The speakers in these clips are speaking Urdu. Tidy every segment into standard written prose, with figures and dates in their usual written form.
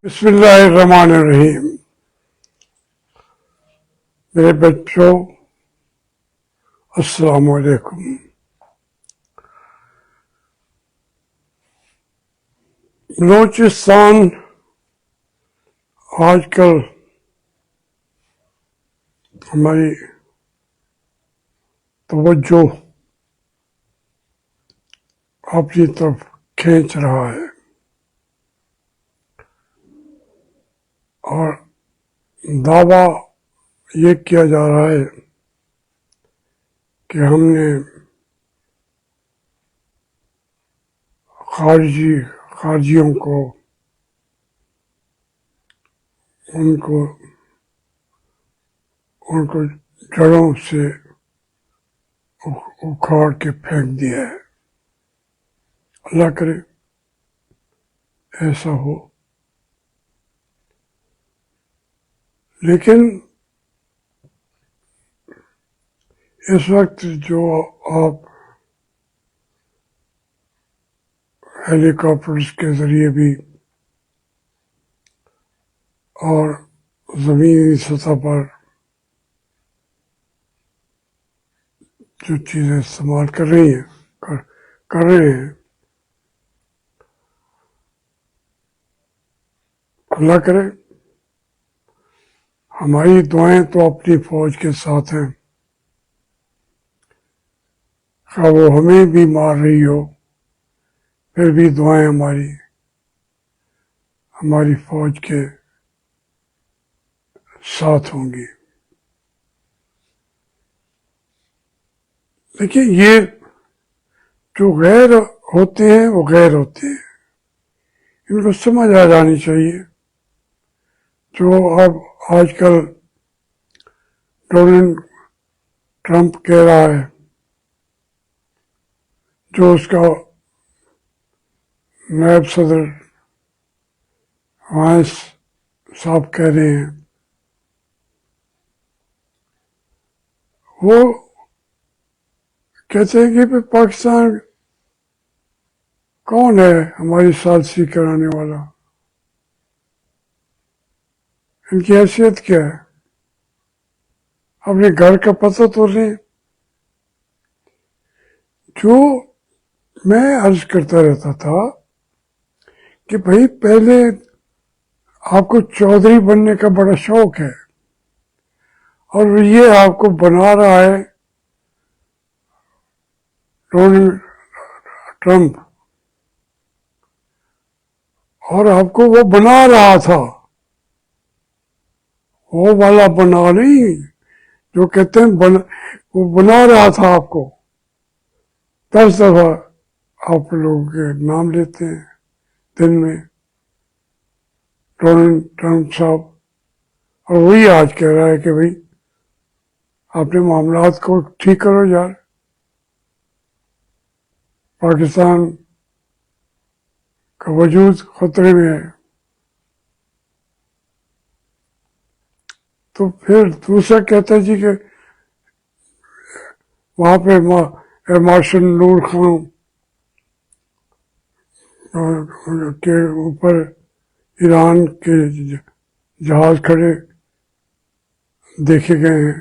بسم اللہ الرحمن الرحیم. میرے بچوں السلام علیکم. بلوچستان آج کل ہماری توجہ اپنی طرف کھینچ رہا ہے اور دعویٰ یہ کیا جا رہا ہے کہ ہم نے خارجیوں کو ان کو جڑوں سے اکھاڑ کے پھینک دیا ہے. اللہ کرے ایسا ہو. لیکن اس وقت جو آپ ہیلی کاپٹرز کے ذریعے بھی اور زمینی سطح پر جو چیزیں استعمال کر رہے ہیں اللہ کرے ہماری دعائیں تو اپنی فوج کے ساتھ ہیں. خواہ وہ ہمیں بھی مار رہی ہو پھر بھی دعائیں ہماری فوج کے ساتھ ہوں گی. دیکھیے یہ جو غیر ہوتے ہیں وہ غیر ہوتے ہیں، ان کو سمجھ آ جانی چاہیے. جو اب آج کل ڈونلڈ ٹرمپ کہہ رہا ہے، جو اس کا نائب صدر وائس صاحب کہہ رہے ہیں، وہ کہتے ہیں کہ پاکستان کون ہے ہماری ثالثی کرانے والا، ان کی حیثیت کیا ہے. اپنے گھر کا پتہ تو لیں. جو میں عرض کرتا رہتا تھا کہ بھائی پہلے آپ کو چودھری بننے کا بڑا شوق ہے اور یہ آپ کو بنا رہا ہے ڈونلڈ ٹرمپ، اور آپ کو وہ بنا رہا تھا، وہ والا بنا نہیں جو کہتے ہیں وہ بنا رہا تھا آپ کو. 10 دفعہ آپ لوگوں کے نام لیتے ہیں دن میں ڈونلڈ ٹرمپ صاحب، اور وہی آج کہہ رہا ہے کہ بھائی اپنے معاملات کو ٹھیک کرو یار، پاکستان کا وجود خطرے میں ہے. تو پھر دوسرا کہتا ہے جی کہ وہاں پہ مارشل نور خان کے اوپر ایران کے جہاز کھڑے دیکھے گئے ہیں.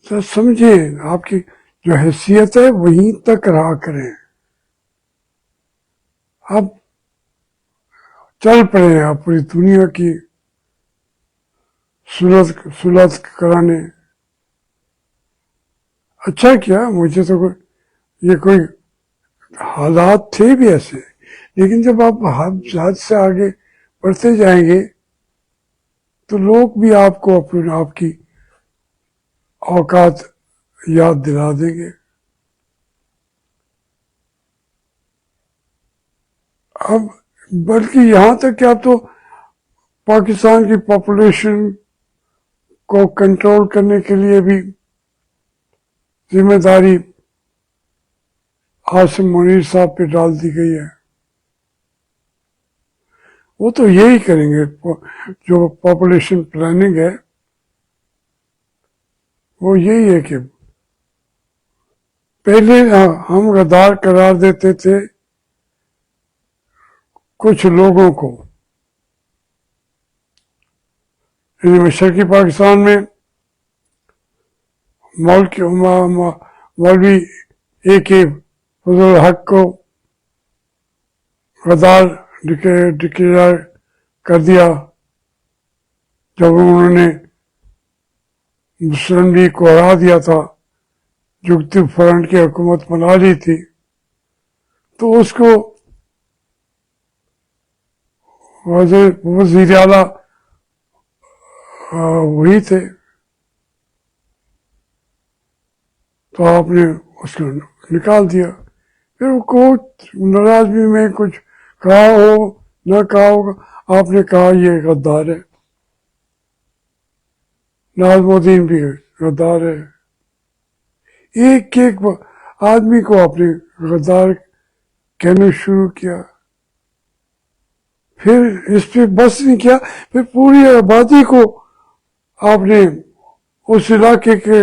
تو سمجھیں آپ کی جو حیثیت ہے وہیں تک رہا کریں. آپ چل پڑے آپ پوری دنیا کی سلط کرانے. اچھا کیا، مجھے تو یہ کوئی حالات تھے بھی ایسے، لیکن جب آپ حد سے آگے بڑھتے جائیں گے تو لوگ بھی آپ کو آپ کی اوقات یاد دلا دیں گے. اب بلکہ یہاں تک کہ اب تو پاکستان کی پاپولیشن کو کنٹرول کرنے کے لیے بھی ذمہ داری عاصم منیر صاحب پہ ڈال دی گئی ہے. وہ تو یہی کریں گے، جو پاپولیشن پلاننگ ہے وہ یہی ہے کہ پہلے ہم غدار قرار دیتے تھے کچھ لوگوں کو مشرقی پاکستان میں مولوی اے کے فضل الحق کو غدار ڈکلیئر کر دیا جب انہوں نے مسلم لیگ کو ہرا دیا تھا، جگتی فرنٹ کی حکومت بنا لی تھی، تو اس کو وزیر اعلیٰ وہی تھے، تو آپ نے اس کو نکال دیا۔ پھر وہ کچھ ناراضگی میں کچھ کہا ہو نہ کہا ہوگا، آپ نے کہا یہ غدار ہے، ناظم الدین بھی غدار ہے، ایک ایک آدمی کو آپ نے غدار کہنا شروع کیا۔ پھر اس پہ بس نہیں کیا، پھر پوری آبادی کو آپ نے، اس علاقے کے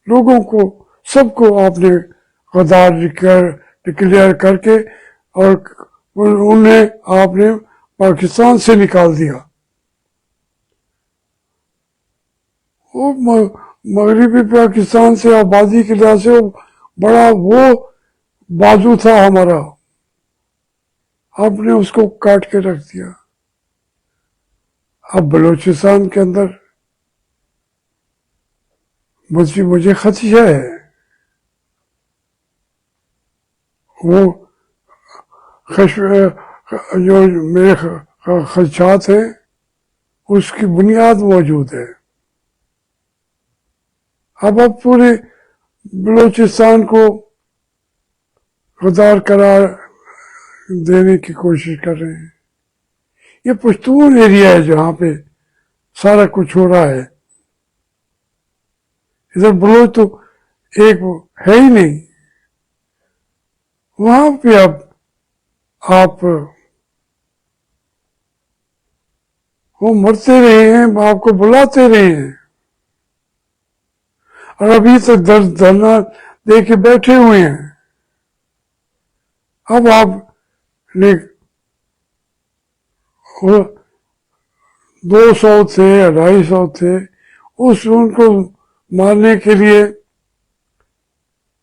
لوگوں کو، سب کو آپ نے غدار ڈکلیئر کر کے، اور انہیں آپ نے پاکستان سے نکال دیا۔ وہ مغربی پاکستان سے آبادی کے لحاظ سے بڑا وہ بازو تھا ہمارا، آپ نے اس کو کاٹ کے رکھ دیا۔ اب بلوچستان کے اندر مجھے خدشہ ہے، وہ جو میرے خدشات ہیں اس کی بنیاد موجود ہے۔ اب پورے بلوچستان کو غدار قرار دینے کی کوشش کر رہے ہیں۔ یہ پشتون ایریا ہے جہاں پہ سارا کچھ ہو رہا ہے، ادھر بلوچ تو ایک ہے ہی نہیں، وہاں پہ اب آپ وہ مرتے رہے ہیں، آپ کو بلاتے رہے ہیں، اور ابھی تک دھرنا دے کے بیٹھے ہوئے ہیں۔ اب آپ نے 200 تھے، 250 تھے، ان کو مارنے کے لیے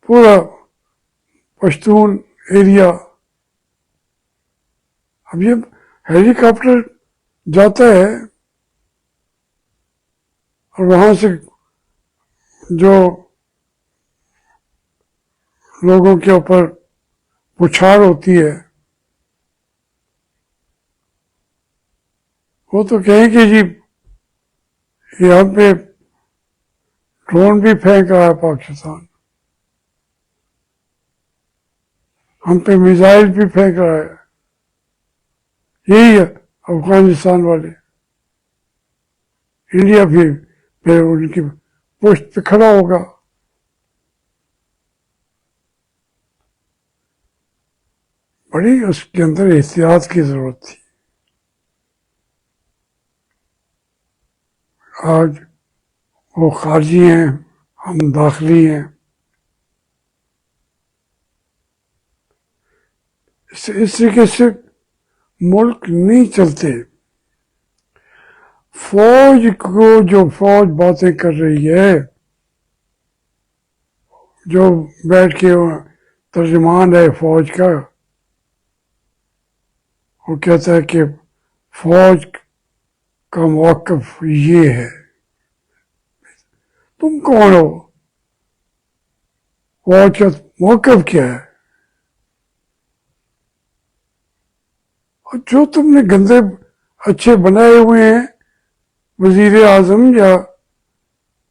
پورا پشتون ایریا، اب یہ ہیلی کاپٹر جاتا ہے اور وہاں سے جو لوگوں کے اوپر پچھاڑ ہوتی ہے، وہ تو کہیں کہ جی یہاں پہ ڈرون بھی پھینک رہا ہے پاکستان، ہم پہ میزائل بھی پھینک رہا ہے، یہی ہے افغانستان والے، انڈیا بھی پھر ان کی پشت پہ کھڑا ہوگا۔ بڑی اس کے اندر احتیاط کی ضرورت تھی۔ آج وہ خارجی ہیں، ہم داخلی ہیں، اس طریقے سے ملک نہیں چلتے۔ فوج کو جو فوج باتیں کر رہی ہے، جو بیٹھ کے ترجمان ہے فوج کا، وہ کہتا ہے کہ فوج کا موقف یہ ہے، تم کون ہو؟ فوج کا موقف کیا ہے؟ اور جو تم نے گندے اچھے بنائے ہوئے ہیں وزیر اعظم یا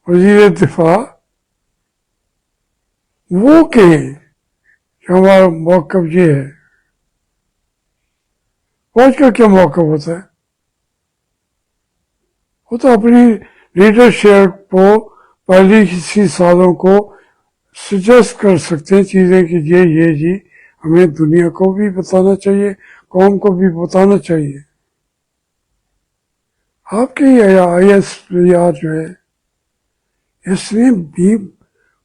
وزیر دفاع، وہ کہیں کہ ہمارا موقف یہ ہے۔ فوج کا کیا موقف ہوتا ہے؟ وہ تو اپنی لیڈرشپ کو پہلی کسی سالوں کو سجیسٹ کر سکتے ہیں چیزیں کہ یہ جی ہمیں دنیا کو بھی بتانا چاہیے، قوم کو بھی بتانا چاہیے۔ آپ کے آئی ایس یار جو ہے، اس نے بھی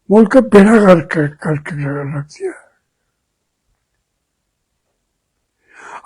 ملک کا بیڑا غرق کر کے رکھ دیا۔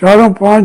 4-5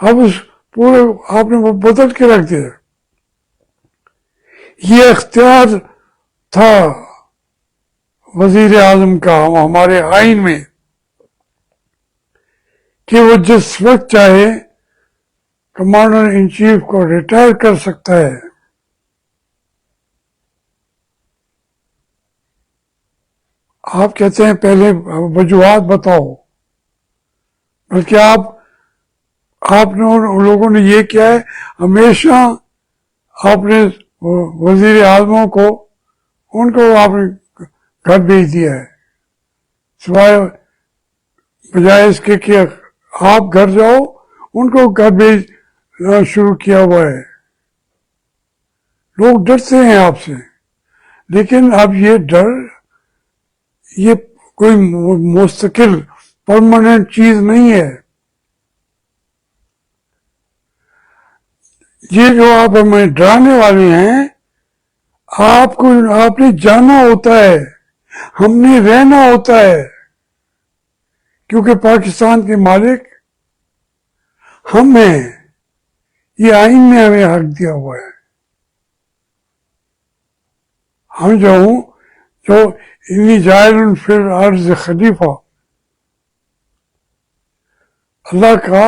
اب اس پورے آپ نے وہ بدل کے رکھ دیا. یہ اختیار تھا وزیر اعظم کا ہمارے آئین میں کہ وہ جس وقت چاہے کمانڈر ان چیف کو ریٹائر کر سکتا ہے. آپ کہتے ہیں پہلے وجوہات بتاؤ، بلکہ آپ نے ان لوگوں نے یہ کیا ہے، ہمیشہ آپ نے وزیر اعظموں کو ان کو آپ نے گھر بھیج دیا ہے، سوائے بجائے اس کے کہ آپ گھر جاؤ ان کو گھر بھیجنا شروع کیا ہوا ہے. لوگ ڈرتے ہیں آپ سے، لیکن اب یہ ڈر یہ کوئی مستقل پرماننٹ چیز نہیں ہے. یہ جو آپ ہمیں ڈرانے والے ہیں، آپ نے جانا ہوتا ہے، ہم نے رہنا ہوتا ہے، کیونکہ پاکستان کے مالک ہم ہیں. یہ آئین نے ہمیں حق دیا ہوا ہے. ہم جو انی جائل فی الارض خلیفہ، اللہ کا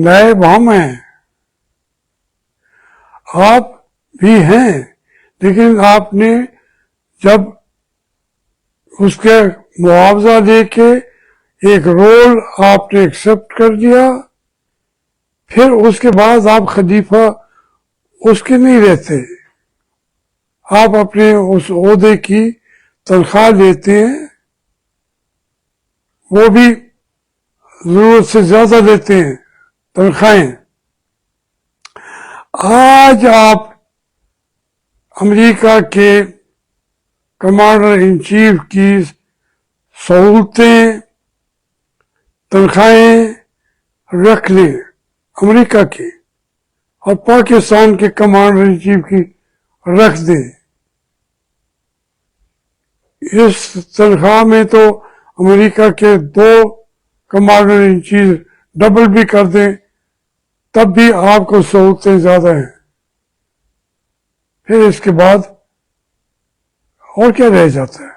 نائب ہم ہیں. آپ بھی ہیں، لیکن آپ نے جب اس کے معاوضہ دے کے ایک رول آپ نے ایکسپٹ کر دیا، پھر اس کے بعد آپ خلیفہ اس کے نہیں رہتے. آپ اپنے اس عہدے کی تنخواہ لیتے ہیں، وہ بھی ضرورت سے زیادہ لیتے ہیں تنخواہیں. آج آپ امریکہ کے کمانڈر ان چیف کی سہولتیں، تنخواہیں رکھ لیں امریکہ کی، اور پاکستان کے کمانڈر ان چیف کی رکھ دیں. اس تنخواہ میں تو امریکہ کے 2 کمانڈر ان چیف ڈبل بھی کر دیں تب بھی آپ کو سہولتیں زیادہ ہیں. پھر اس کے بعد اور کیا رہ جاتا ہے؟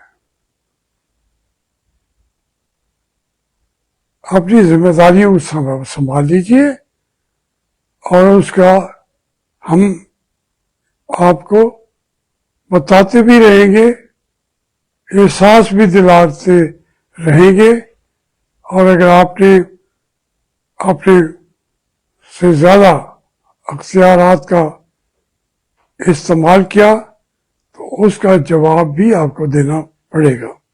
اپنی ذمہ داریوں کو سنبھال لیجیے، اور اس کا ہم آپ کو بتاتے بھی رہیں گے، احساس بھی دلاتے رہیں گے. اور اگر آپ نے اپنے سے زیادہ اختیارات کا استعمال کیا تو اس کا جواب بھی آپ کو دینا پڑے گا.